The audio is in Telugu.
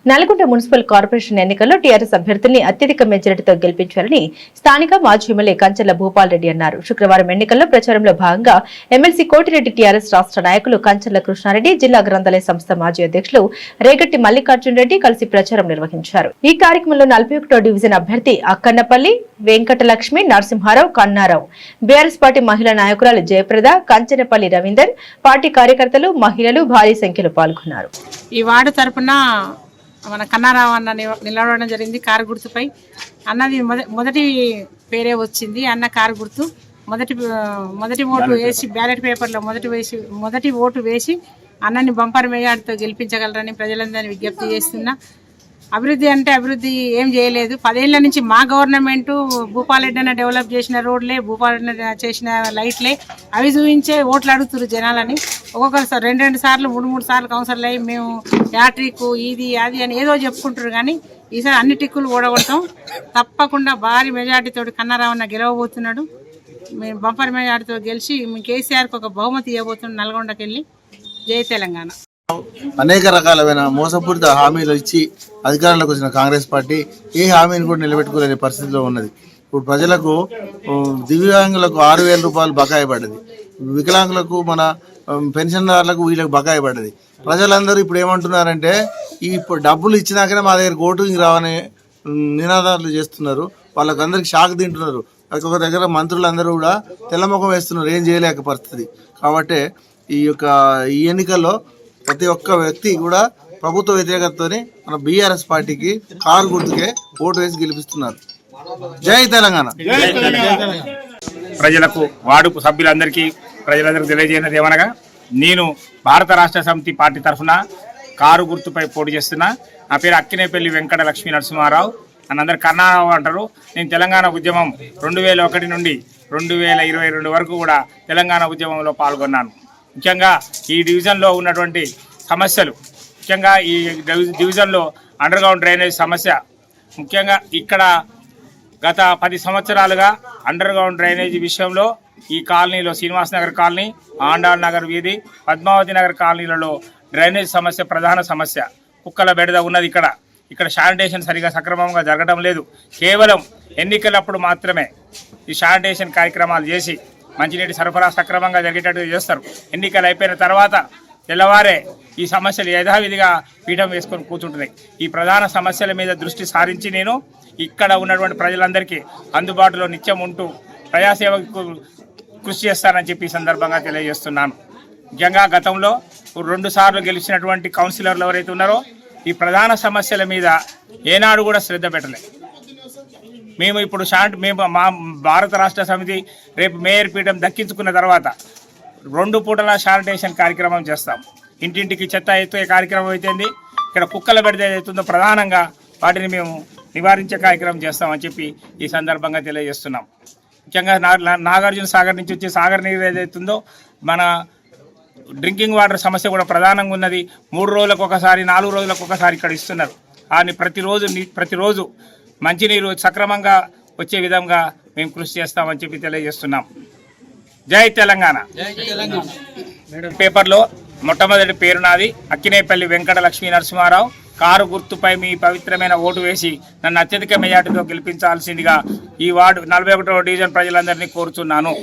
నల్గొండ మున్సిపల్ కార్పొరేషన్ ఎన్నికల్లో టీఆర్ఎస్ అభ్యర్థుల్ని అత్యధిక మెజారిటీతో గెలిపించారని స్థానిక మాజీ ఎమ్మెల్యే కంచర్ల భూపాల్ రెడ్డి అన్నారు. శుక్రవారం ఎన్నికల్లో ప్రచారంలో భాగంగా ఎమ్మెల్సీ కోటిరెడ్డి టీఆర్ఎస్ రాష్ట్ర నాయకులు కంచర్ల కృష్ణారెడ్డి, జిల్లా గ్రంథాలయ సంస్థ మాజీ అధ్యక్షులు రేగట్టి మల్లికార్జున రెడ్డి కలిసి ప్రచారం నిర్వహించారు. ఈ కార్యక్రమంలో 41వ డివిజన్ అభ్యర్థి అక్కన్నపల్లి వెంకటలక్ష్మి, నరసింహారావు, కన్నారావు, బీఆర్ఎస్ పార్టీ మహిళా నాయకురాలు జయప్రద, కంచనపల్లి రవీందర్, పార్టీ కార్యకర్తలు, మహిళలు భారీ సంఖ్యలో పాల్గొన్నారు. ఈ వార్డు తరపున మన కన్నారావు అన్న నిలవడం జరిగింది. కారు గుర్తుపై అన్నది మొదటి పేరే వచ్చింది. అన్న కారు గుర్తు మొదటి ఓటు వేసి బ్యాలెట్ పేపర్లో మొదటి ఓటు వేసి అన్నని బంపర్ మెజార్టీతో గెలిపించగలరని ప్రజలందరినీ విజ్ఞప్తి చేస్తున్నా. అభివృద్ధి అంటే అభివృద్ధి ఏం చేయలేదు. 10 ఏళ్ల నుంచి మా గవర్నమెంట్ భూపాలరెడ్డి అన్న డెవలప్ చేసిన రోడ్లే, భూపాలరెడ్డి చేసిన లైట్లే అవి చూపించే ఓట్లు అడుగుతున్నారు జనాలని. ఒక్కొక్కరు 2 సార్లు 3 సార్లు కౌన్సిలర్లు అయ్యి మేము యాట్రిక్ ఇది అది అని ఏదో చెప్పుకుంటారు. కానీ ఈసారి అన్ని టిక్కులు ఓడగొడతాం. తప్పకుండా భారీ మెజార్టీతో కన్నారావన్న గెలవబోతున్నాడు. మేము బంపర్ మెజార్టీతో గెలిచి కేసీఆర్కి ఒక బహుమతి ఇవ్వబోతున్నాం నల్గొండకి వెళ్ళి. జై తెలంగాణ. అనేక రకాలైన మోసపూరిత హామీలు ఇచ్చి అధికారంలోకి వచ్చిన కాంగ్రెస్ పార్టీ ఏ హామీని కూడా నిలబెట్టుకోలేని పరిస్థితిలో ఉన్నది. ఇప్పుడు ప్రజలకు దివ్యాంగులకు 6,000 రూపాయలు బకాయి పడ్డది, వికలాంగులకు మన పెన్షన్దారులకు వీళ్ళకి బకాయి పడ్డది. ప్రజలందరూ ఇప్పుడు ఏమంటున్నారంటే ఇప్పుడు డబ్బులు ఇచ్చినాకనే మా దగ్గర ఓటింగ్ రావని నినాదాలు చేస్తున్నారు. వాళ్ళకందరికి షాక్ తింటున్నారు. ఒక్కొక్క దగ్గర మంత్రులందరూ కూడా తెల్లముఖం వేస్తున్నారు, ఏం చేయలేక పరిస్థితి. కాబట్టి ఈ ఎన్నికల్లో ప్రతి ఒక్క వ్యక్తి కూడా ప్రభుత్వ వ్యతిరేకతతోనే మన బీఆర్ఎస్ పార్టీకి కారు గుర్తుకే ఓటు వేసి గెలిపిస్తున్నారు. జై తెలంగాణ. ప్రజలకు వార్డు సభ్యులందరికీ ప్రజలందరికీ తెలియజేయనది ఏమనగా, నేను భారత రాష్ట్ర సమితి పార్టీ తరఫున కారు గుర్తుపై పోటీ చేస్తున్నా. నా పేరు అక్కినేపల్లి వెంకట లక్ష్మీ నరసింహారావు, నన్ను అందరు కన్నారావు అంటారు. నేను తెలంగాణ ఉద్యమం 2001 నుండి 2022 వరకు కూడా తెలంగాణ ఉద్యమంలో పాల్గొన్నాను. ముఖ్యంగా ఈ డివిజన్లో ఉన్నటువంటి సమస్యలు, ముఖ్యంగా ఈ డివిజన్లో అండర్గ్రౌండ్ డ్రైనేజ్ సమస్య, ముఖ్యంగా ఇక్కడ గత 10 సంవత్సరాలుగా అండర్గ్రౌండ్ డ్రైనేజీ విషయంలో ఈ కాలనీలో శ్రీనివాస్ నగర్ కాలనీ, ఆండాల్ నగర్ వీధి, పద్మావతి నగర్ కాలనీలలో డ్రైనేజ్ సమస్య ప్రధాన సమస్య. కుక్కల బెడద ఉన్నది. ఇక్కడ శానిటేషన్ సరిగా సక్రమంగా జరగడం లేదు. కేవలం ఎన్నికలప్పుడు మాత్రమే ఈ శానిటేషన్ కార్యక్రమాలు చేసి మంచినీటి సరఫరా సక్రమంగా జరిగేటట్టు చేస్తారు. ఎన్నికలు అయిపోయిన తర్వాత తెల్లవారే ఈ సమస్యలు యథావిధిగా పీఠం వేసుకొని కూర్చుంటున్నాయి. ఈ ప్రధాన సమస్యల మీద దృష్టి సారించి నేను ఇక్కడ ఉన్నటువంటి ప్రజలందరికీ అందుబాటులో నిత్యం ఉంటూ ప్రజాసేవకు కృషి చేస్తానని చెప్పి ఈ సందర్భంగా తెలియజేస్తున్నాను. ముఖ్యంగా గతంలో 2 సార్లు గెలిచినటువంటి కౌన్సిలర్లు ఎవరైతే ఉన్నారో ఈ ప్రధాన సమస్యల మీద ఏనాడు కూడా శ్రద్ధ పెట్టలేదు. మేము ఇప్పుడు మా భారత రాష్ట్ర సమితి రేపు మేయర్ పీఠం దక్కించుకున్న తర్వాత 2 పూటల శానిటేషన్ కార్యక్రమం చేస్తాం. ఇంటింటికి చెత్త ఎత్తే కార్యక్రమం అయితేంది, ఇక్కడ కుక్కల బెడద ఏదైతుందో ప్రధానంగా వాటిని మేము నివారించే కార్యక్రమం చేస్తామని చెప్పి ఈ సందర్భంగా తెలియజేస్తున్నాం. ముఖ్యంగా నాగార్జున సాగర్ నుంచి వచ్చే సాగర్ నీరు ఏదైతుందో మన డ్రింకింగ్ వాటర్ సమస్య కూడా ప్రధానంగా ఉన్నది. 3 రోజులకు ఒకసారి 4 రోజులకు ఒకసారి ఇక్కడ ఇస్తున్నారు. కానీ ప్రతిరోజు మంచినీరు సక్రమంగా వచ్చే విధంగా మేము కృషి చేస్తామని చెప్పి తెలియజేస్తున్నాం. జై తెలంగాణ. పేపర్లో మొట్టమొదటి పేరు నాది అక్కినేపల్లి వెంకట లక్ష్మీ నరసింహారావు. కారు గుర్తుపై మీ పవిత్రమైన ఓటు వేసి నన్ను అత్యధిక మెజార్టీతో గెలిపించాల్సిందిగా ఈ వార్డు 41వ డివిజన్ ప్రజలందరినీ కోరుతున్నాను.